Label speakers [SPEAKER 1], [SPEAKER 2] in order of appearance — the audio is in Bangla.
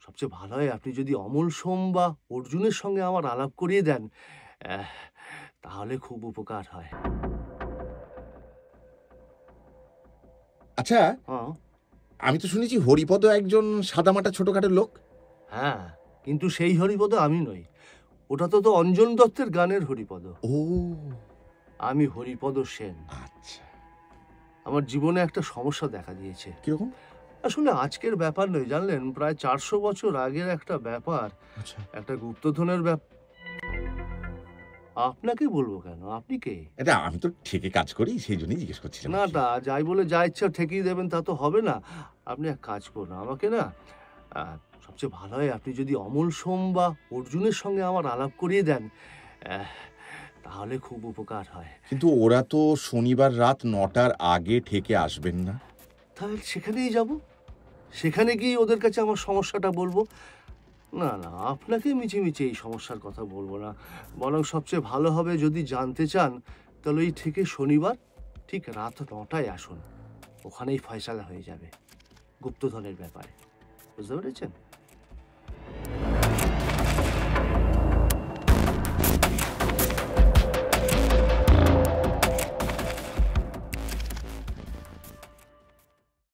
[SPEAKER 1] সবচেয়ে ভালো হয় আপনি যদি অমল সোম বা অর্জুনের সঙ্গে আমার আলাপ করিয়ে দেন, আহ, তাহলে খুব উপকার হয়।
[SPEAKER 2] আচ্ছা,
[SPEAKER 1] হ্যাঁ।
[SPEAKER 2] আমি তো শুনেছি হরিপদ একজন সাদামাটা ছোটখাটো লোক।
[SPEAKER 1] হ্যাঁ, কিন্তু সেই হরিপদ আমি নই। ওটা তো অঞ্জন দত্তের গানের হরিপদ।
[SPEAKER 2] ও
[SPEAKER 1] আমি হরিপদ সেন।
[SPEAKER 2] আচ্ছা,
[SPEAKER 1] আমার জীবনে একটা সমস্যা দেখা দিয়েছে।
[SPEAKER 2] কিরকম?
[SPEAKER 1] আসলে আজকের ব্যাপার নয়, জানলেন, প্রায় 400 বছর আগের একটা ব্যাপার।
[SPEAKER 2] আচ্ছা,
[SPEAKER 1] একটা গুপ্তধনের আপনাকে বলবো কেন? আপনি কে?
[SPEAKER 2] এটা আমি তো ঠেকে কাজ করি, সেই জন্যই জিজ্ঞেস করছিলাম
[SPEAKER 1] না,
[SPEAKER 2] আর কি।
[SPEAKER 1] তা যাই বলে যা ইচ্ছা ঠেকিয়ে দেবেন তা তো হবে না। আপনি এক কাজ করুন, আমাকে না আ সবচেয়ে ভালো হয় আপনি যদি অমল সোম বা অর্জুনের সঙ্গে আমার আলাপ করিয়ে দেন, অ্যাহ তাহলে খুব উপকার হয়।
[SPEAKER 2] কিন্তু ওরা তো শনিবার রাত ৯টার আগে ঠেকে আসবেন না।
[SPEAKER 1] তাহলে সেখানেই যাব। সেখানে গিয়ে ওদের কাছে আমার সমস্যাটা বলব। না, না, আপনাকে মিছিমিছি এই সমস্যার কথা বলব না। বরং সবচেয়ে ভালো হবে যদি জানতে চান, তাহলে এই থেকে শনিবার ঠিক রাত ৯টায় আসুন। ওখানেই ফয়সালা হয়ে যাবে গুপ্তধনের ব্যাপারে। বুঝতে পেরেছেন?